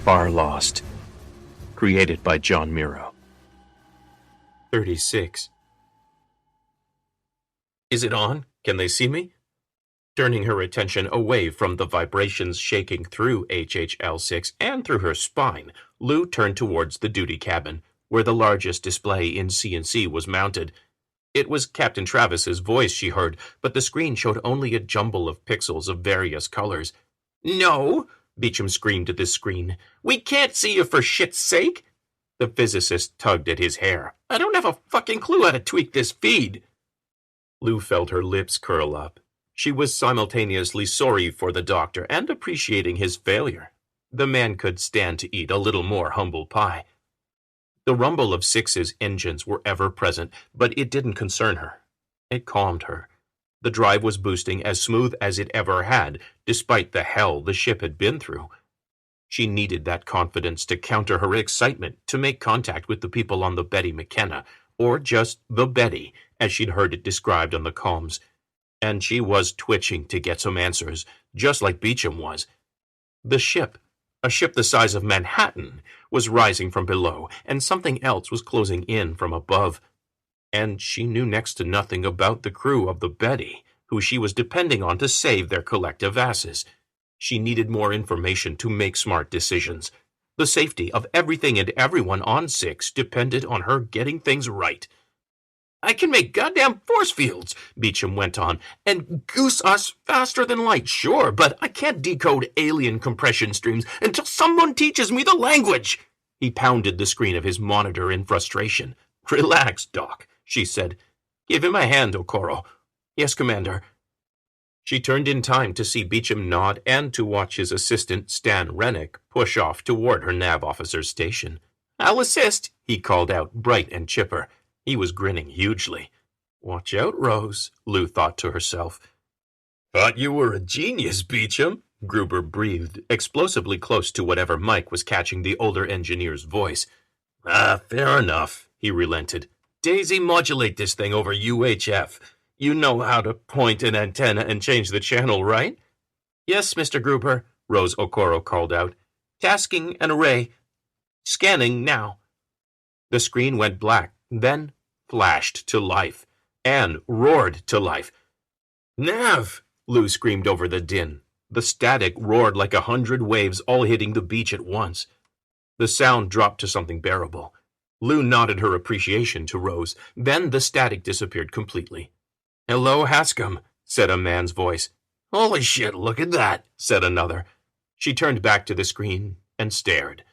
Farlost. Created by John Miro. 36. Is it on? Can they see me? Turning her attention away from the vibrations shaking through HHL6 and through her spine, Lou turned towards the duty cabin, where the largest display in CNC was mounted. It was Captain Travis's voice she heard, but the screen showed only a jumble of pixels of various colors. "No!" Beecham screamed at the screen. "We can't see you for shit's sake!" The physicist tugged at his hair. "I don't have a fucking clue how to tweak this feed." Lou felt her lips curl up. She was simultaneously sorry for the doctor and appreciating his failure. The man could stand to eat a little more humble pie. The rumble of Six's engines were ever present, but it didn't concern her. It calmed her. The drive was boosting as smooth as it ever had, despite the hell the ship had been through. She needed that confidence to counter her excitement to make contact with the people on the Betty McKenna, or just the Betty, as she'd heard it described on the comms. And she was twitching to get some answers, just like Beecham was. The ship, a ship the size of Manhattan, was rising from below, and something else was closing in from above. And she knew next to nothing about the crew of the Betty, who she was depending on to save their collective asses. She needed more information to make smart decisions. The safety of everything and everyone on Six depended on her getting things right. "I can make goddamn force fields," Beecham went on, "and goose us faster than light, sure, but I can't decode alien compression streams until someone teaches me the language." He pounded the screen of his monitor in frustration. "Relax, Doc," she said. "Give him a hand, Okoro." "Yes, Commander." She turned in time to see Beecham nod and to watch his assistant, Stan Rennick, push off toward her nav officer's station. "I'll assist," he called out, bright and chipper. He was grinning hugely. "Watch out, Rose," Lou thought to herself. "Thought you were a genius, Beecham," Gruber breathed, explosively close to whatever mic was catching the older engineer's voice. Fair enough," he relented. "Daisy, modulate this thing over UHF. You know how to point an antenna and change the channel, right?" "Yes, Mr. Gruber," Rose Okoro called out. "Tasking an array. Scanning now." The screen went black, then flashed to life, and roared to life. "Nav!" Lou screamed over the din. The static roared like 100 waves all hitting the beach at once. The sound dropped to something bearable. Lou nodded her appreciation to Rose, then the static disappeared completely. "Hello, Hascom," said a man's voice. "Holy shit, look at that," said another. She turned back to the screen and stared.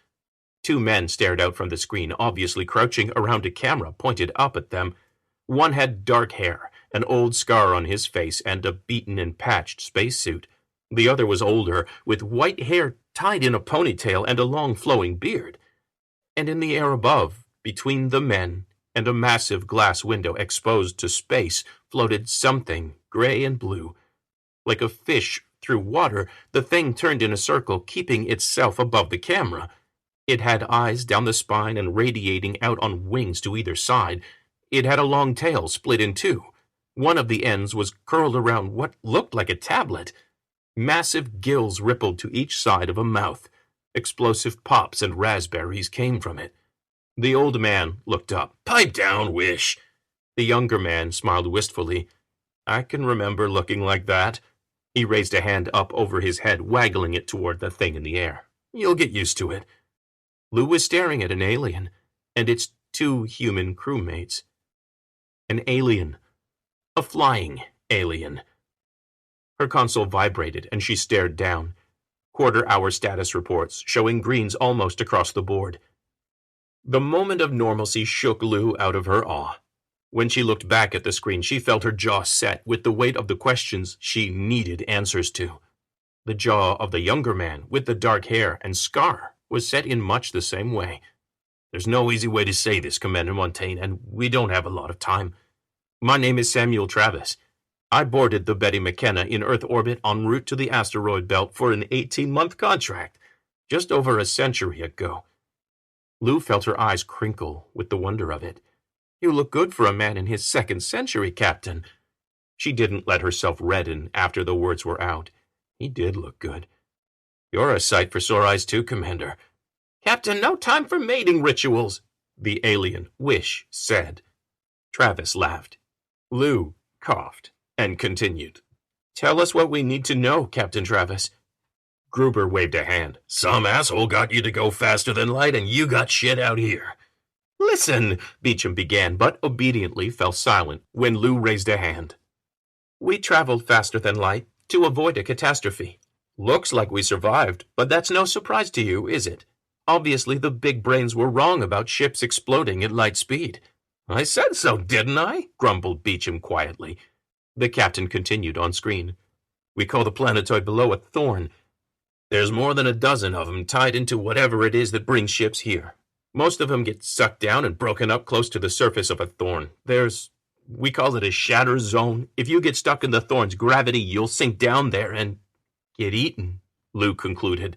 2 men stared out from the screen, obviously crouching around a camera pointed up at them. One had dark hair, an old scar on his face, and a beaten and patched spacesuit. The other was older, with white hair tied in a ponytail and a long flowing beard. And in the air above, between the men and a massive glass window exposed to space, floated something gray and blue. Like a fish through water, the thing turned in a circle, keeping itself above the camera. It had eyes down the spine and radiating out on wings to either side. It had a long tail split in 2. One of the ends was curled around what looked like a tablet. Massive gills rippled to each side of a mouth. Explosive pops and raspberries came from it. The old man looked up. "Pipe down, Wish." The younger man smiled wistfully. "I can remember looking like that." He raised a hand up over his head, waggling it toward the thing in the air. "You'll get used to it." Lou was staring at an alien, and its 2 human crewmates. An alien. A flying alien. Her console vibrated, and she stared down. Quarter-hour status reports, showing greens almost across the board. The moment of normalcy shook Lou out of her awe. When she looked back at the screen, she felt her jaw set with the weight of the questions she needed answers to. The jaw of the younger man, with the dark hair and scar, was set in much the same way. "There's no easy way to say this, Commander Montaigne, and we don't have a lot of time. My name is Samuel Travis. I boarded the Betty McKenna in Earth orbit en route to the asteroid belt for an 18-month contract, just over a century ago." Lou felt her eyes crinkle with the wonder of it. "You look good for a man in his 2nd century, Captain." She didn't let herself redden after the words were out. He did look good. "You're a sight for sore eyes too, Commander. Captain, no time for mating rituals, the alien Wish said. Travis laughed. Lou coughed and continued. Tell us what we need to know, Captain Travis. Gruber waved a hand. Some asshole got you to go faster than light and you got shit out here. Listen, Beecham began, but obediently fell silent when Lou raised a hand. We traveled faster than light to avoid a catastrophe. Looks like we survived, but that's no surprise to you, is it? Obviously, the big brains were wrong about ships exploding at light speed. I said so, didn't I? Grumbled Beecham quietly. The captain continued on screen. We call the planetoid below a thorn. There's more than a dozen of them tied into whatever it is that brings ships here. Most of them get sucked down and broken up close to the surface of a thorn. We call it a shatter zone. If you get stuck in the thorn's gravity, you'll sink down there and get eaten, Lou concluded.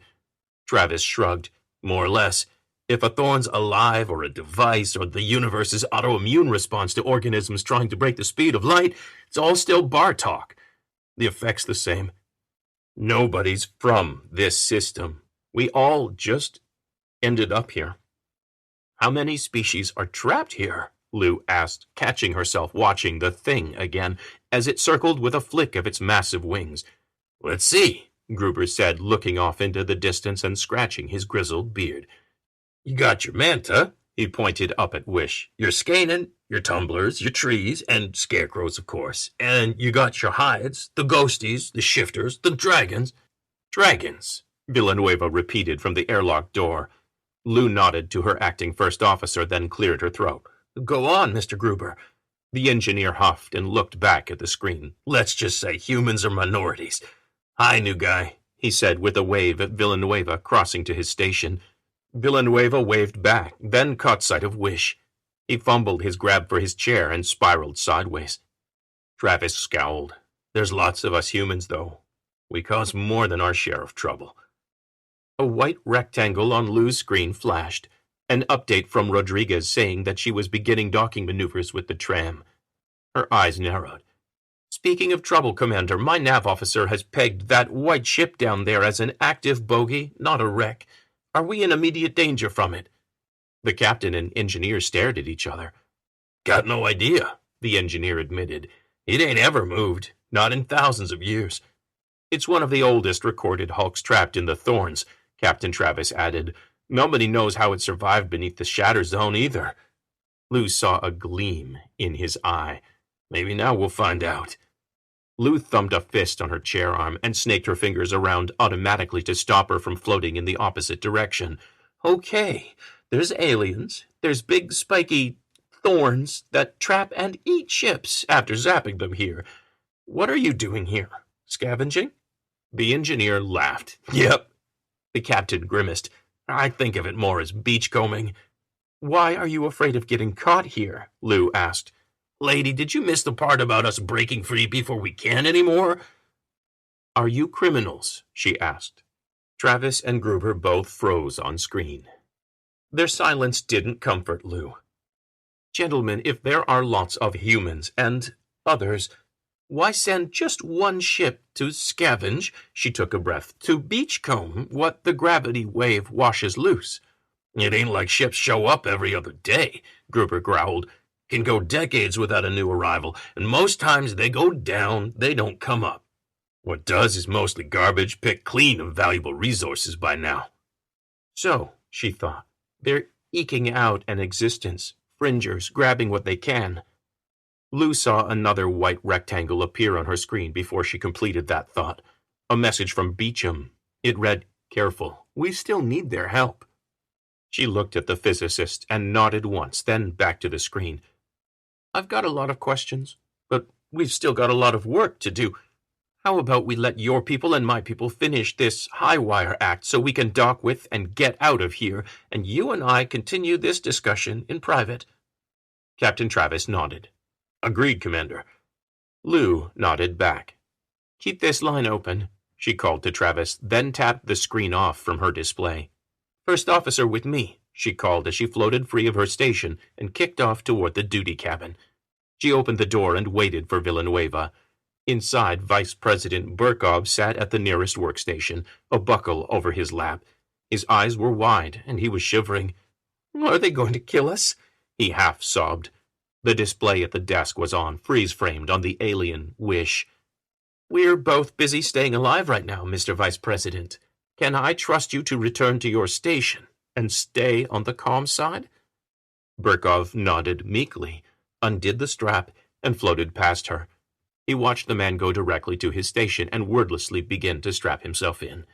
Travis shrugged. More or less. If a thorn's alive or a device or the universe's autoimmune response to organisms trying to break the speed of light, it's all still bar talk. The effect's the same. Nobody's from this system. We all just ended up here. How many species are trapped here? Lou asked, catching herself watching the thing again as it circled with a flick of its massive wings. Let's see, Gruber said, looking off into the distance and scratching his grizzled beard. You got your manta, he pointed up at Wish, your Skanen, your tumblers, your trees, and scarecrows, of course. And you got your hides, the ghosties, the shifters, the dragons. Dragons, Villanueva repeated from the airlock door. Lou nodded to her acting first officer, then cleared her throat. Go on, Mr. Gruber. The engineer huffed and looked back at the screen. Let's just say humans are minorities. Hi, new guy, he said with a wave at Villanueva crossing to his station. Villanueva waved back, then caught sight of Wish. He fumbled his grab for his chair and spiraled sideways. Travis scowled. There's lots of us humans, though. We cause more than our share of trouble. A white rectangle on Lou's screen flashed, an update from Rodriguez saying that she was beginning docking maneuvers with the tram. Her eyes narrowed. Speaking of trouble, Commander, my nav officer has pegged that white ship down there as an active bogey, not a wreck. Are we in immediate danger from it? The captain and engineer stared at each other. Got no idea, the engineer admitted. It ain't ever moved, not in thousands of years. It's one of the oldest recorded hulks trapped in the thorns, Captain Travis added. Nobody knows how it survived beneath the shatter zone either. Lou saw a gleam in his eye. Maybe now we'll find out. Lou thumped a fist on her chair arm and snaked her fingers around automatically to stop her from floating in the opposite direction. Okay, there's aliens. There's big spiky thorns that trap and eat ships after zapping them here. What are you doing here? Scavenging? The engineer laughed. Yep. The captain grimaced. I think of it more as beachcombing. Why are you afraid of getting caught here? Lou asked. Lady, did you miss the part about us breaking free before we can anymore? Are you criminals? She asked. Travis and Gruber both froze on screen. Their silence didn't comfort Lou. Gentlemen, if there are lots of humans and others, why send just one ship to scavenge, she took a breath, to beachcomb what the gravity wave washes loose? It ain't like ships show up every other day, Gruber growled. Can go decades without a new arrival, and most times they go down, they don't come up. What does is mostly garbage picked clean of valuable resources by now. So, she thought, they're eking out an existence, fringers grabbing what they can. Lou saw another white rectangle appear on her screen before she completed that thought. A message from Beecham. It read, Careful, we still need their help. She looked at the physicist and nodded once, then back to the screen. I've got a lot of questions, but we've still got a lot of work to do. How about we let your people and my people finish this high-wire act so we can dock with and get out of here, and you and I continue this discussion in private? Captain Travis nodded. Agreed, Commander. Lou nodded back. Keep this line open, she called to Travis, then tapped the screen off from her display. First officer with me, she called as she floated free of her station and kicked off toward the duty cabin. She opened the door and waited for Villanueva. Inside, Vice President Burkov sat at the nearest workstation, a buckle over his lap. His eyes were wide, and he was shivering. "Are they going to kill us?" he half sobbed. The display at the desk was on, freeze-framed on the alien wish. "We're both busy staying alive right now, Mr. Vice President. Can I trust you to return to your station and stay on the calm side?" Burkov nodded meekly, undid the strap, and floated past her. He watched the man go directly to his station and wordlessly begin to strap himself in.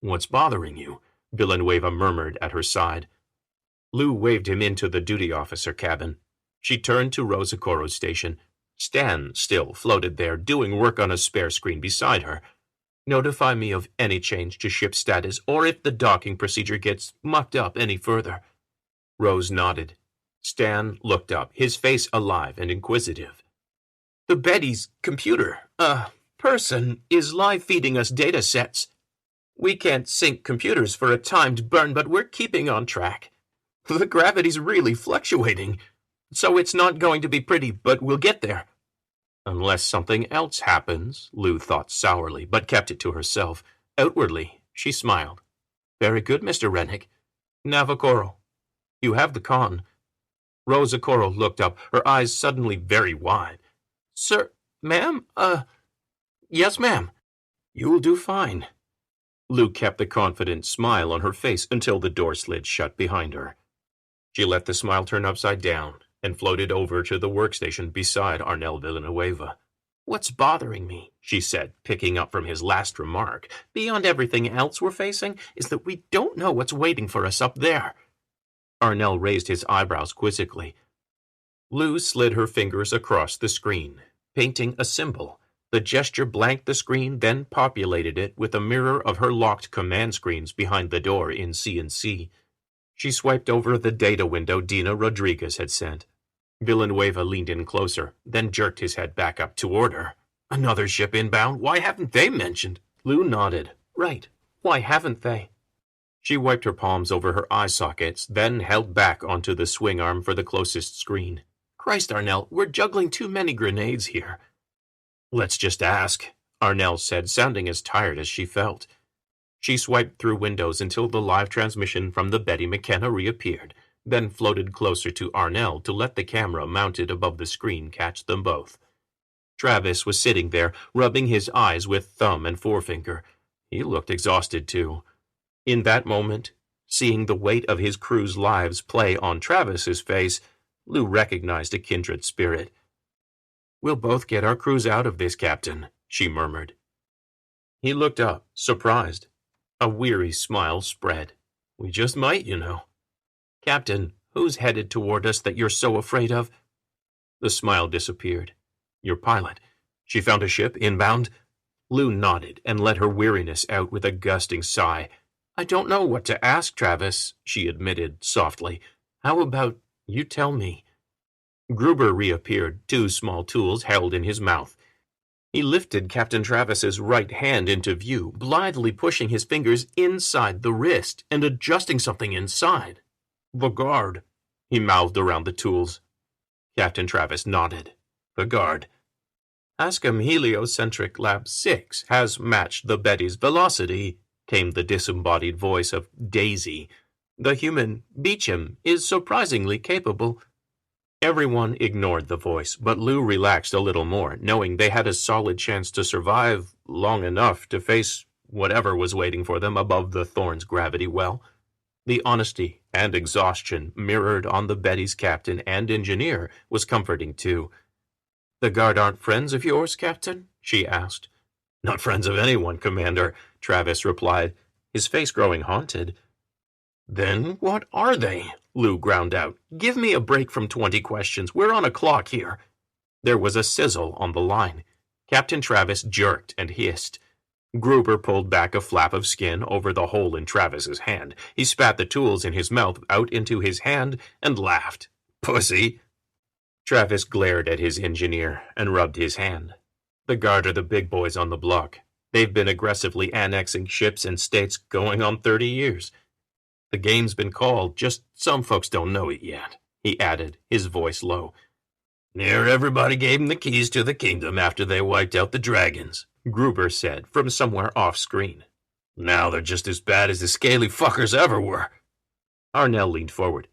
"What's bothering you?" Villanueva murmured at her side. Lou waved him into the duty officer cabin. She turned to Rosicoro's station. Stan still floated there, doing work on a spare screen beside her. "Notify me of any change to ship status or if the docking procedure gets mucked up any further." Rose nodded. Stan looked up, his face alive and inquisitive. "The Betty's computer, person, is live feeding us data sets. We can't sync computers for a timed burn, but we're keeping on track. The gravity's really fluctuating, so it's not going to be pretty, but we'll get there." Unless something else happens, Lou thought sourly, but kept it to herself. Outwardly, she smiled. "Very good, Mr. Rennick. Navocoro, you have the con." Rosicoro looked up, her eyes suddenly very wide. "Sir, ma'am? Yes, ma'am." "You'll do fine." Lou kept the confident smile on her face until the door slid shut behind her. She let the smile turn upside down and floated over to the workstation beside Arnel Villanueva. "What's bothering me," she said, picking up from his last remark, "beyond everything else we're facing, is that we don't know what's waiting for us up there." Arnel raised his eyebrows quizzically. Lou slid her fingers across the screen, painting a symbol. The gesture blanked the screen, then populated it with a mirror of her locked command screens behind the door in CNC. She swiped over the data window Dina Rodriguez had sent. Villanueva leaned in closer, then jerked his head back up toward her. "Another ship inbound? Why haven't they mentioned?" Lou nodded. "Right. Why haven't they?" She wiped her palms over her eye sockets, then held back onto the swing arm for the closest screen. "Christ, Arnel, we're juggling too many grenades here." "Let's just ask," Arnel said, sounding as tired as she felt. She swiped through windows until the live transmission from the Betty McKenna reappeared, then floated closer to Arnel to let the camera mounted above the screen catch them both. Travis was sitting there, rubbing his eyes with thumb and forefinger. He looked exhausted, too. In that moment, seeing the weight of his crew's lives play on Travis's face, Lou recognized a kindred spirit. "We'll both get our crews out of this, Captain," she murmured. He looked up, surprised. A weary smile spread. "We just might, you know." "Captain, who's headed toward us that you're so afraid of?" The smile disappeared. "Your pilot. She found a ship inbound?" Lou nodded and let her weariness out with a gusting sigh. "I don't know what to ask, Travis," she admitted softly. "How about you tell me?" Gruber reappeared, two small tools held in his mouth. He lifted Captain Travis's right hand into view, blithely pushing his fingers inside the wrist and adjusting something inside. "The guard," he mouthed around the tools. Captain Travis nodded. "The guard. Ascom Heliocentric Lab 6 has matched the Betty's velocity," came the disembodied voice of Daisy. "The human Beecham is surprisingly capable." Everyone ignored the voice, but Lou relaxed a little more, knowing they had a solid chance to survive long enough to face whatever was waiting for them above the Thorn's gravity well. The honesty and exhaustion mirrored on the Betty's captain and engineer was comforting, too. "The guard aren't friends of yours, Captain?" she asked. "Not friends of anyone, Commander," Travis replied, his face growing haunted. "Then what are they?" Lou ground out. "Give me a break from 20 questions. We're on a clock here." There was a sizzle on the line. Captain Travis jerked and hissed. Gruber pulled back a flap of skin over the hole in Travis's hand. He spat the tools in his mouth out into his hand and laughed. "Pussy." Travis glared at his engineer and rubbed his hand. "The guard are the big boys on the block. They've been aggressively annexing ships and states going on 30 years. The game's been called, just some folks don't know it yet," he added, his voice low. "Near everybody gave them the keys to the kingdom after they wiped out the dragons," Gruber said from somewhere off-screen. Now they're just as bad as the scaly fuckers ever were. Arnell leaned forward.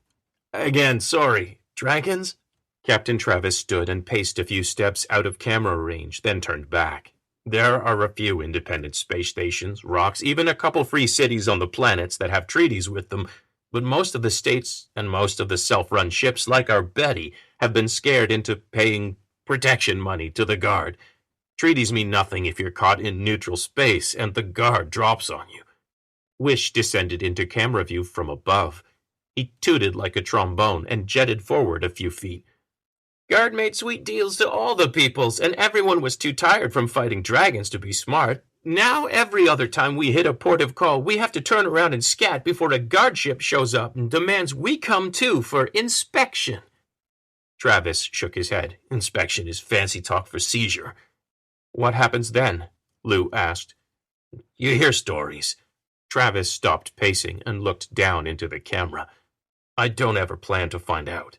Again, sorry. Dragons? Captain Travis stood and paced a few steps out of camera range, then turned back. There are a few independent space stations, rocks, even a couple free cities on the planets that have treaties with them, but most of the states and most of the self-run ships like our Betty have been scared into paying protection money to the Guard. Treaties mean nothing if you're caught in neutral space and the Guard drops on you. Wish descended into camera view from above. He tooted like a trombone and jetted forward a few feet. Guard made sweet deals to all the peoples, and everyone was too tired from fighting dragons to be smart. Now every other time we hit a port of call, we have to turn around and scat before a guard ship shows up and demands we come too for inspection. Travis shook his head. Inspection is fancy talk for seizure. What happens then? Lou asked. You hear stories. Travis stopped pacing and looked down into the camera. I don't ever plan to find out.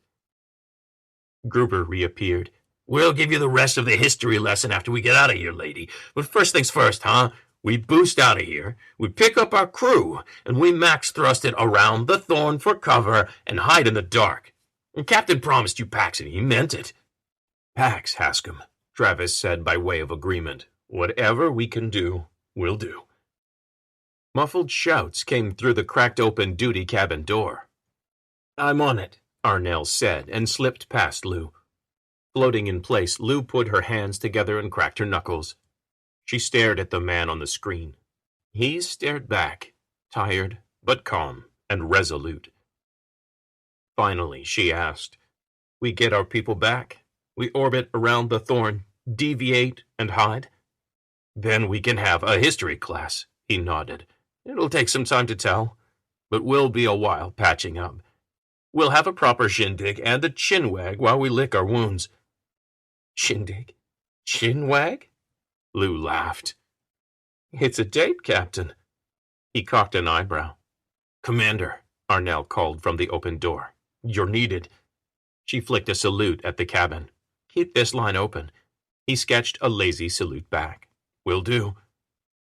Gruber reappeared. We'll give you the rest of the history lesson after we get out of here, lady. But first things first, huh? We boost out of here, we pick up our crew, and we max thrust it around the thorn for cover and hide in the dark. And Captain promised you packs, and he meant it. Packs, Hascom, Travis said by way of agreement. Whatever we can do, we'll do. Muffled shouts came through the cracked-open duty cabin door. I'm on it, Arnell said, and slipped past Lou. Floating in place, Lou put her hands together and cracked her knuckles. She stared at the man on the screen. He stared back, tired but calm and resolute. Finally, she asked, We get our people back? We orbit around the thorn, deviate and hide? Then we can have a history class, he nodded. It'll take some time to tell, but we'll be a while patching up. We'll have a proper shindig and a chinwag while we lick our wounds. Shindig? Chinwag? Lou laughed. It's a date, Captain. He cocked an eyebrow. Commander, Arnell called from the open door. You're needed. She flicked a salute at the cabin. Keep this line open. He sketched a lazy salute back. Will do.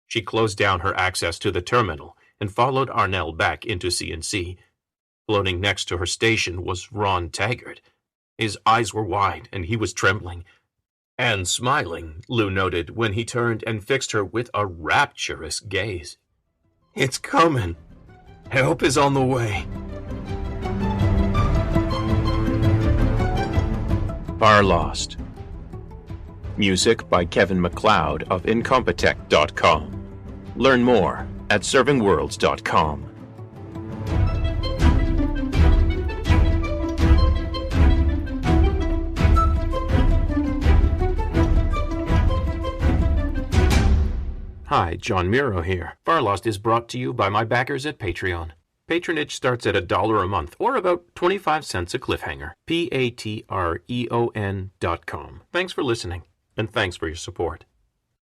She closed down her access to the terminal and followed Arnell back into CNC. Floating next to her station was Ron Taggart. His eyes were wide, and he was trembling. And smiling, Lou noted, when he turned and fixed her with a rapturous gaze. It's coming. Help is on the way. Farlost. Music by Kevin MacLeod of Incompetech.com. Learn more at servingworlds.com. Hi, John Miro here. Farlost is brought to you by my backers at Patreon. Patronage starts at $1 a month, or about 25 cents a cliffhanger. Patreon.com. Thanks for listening, and thanks for your support.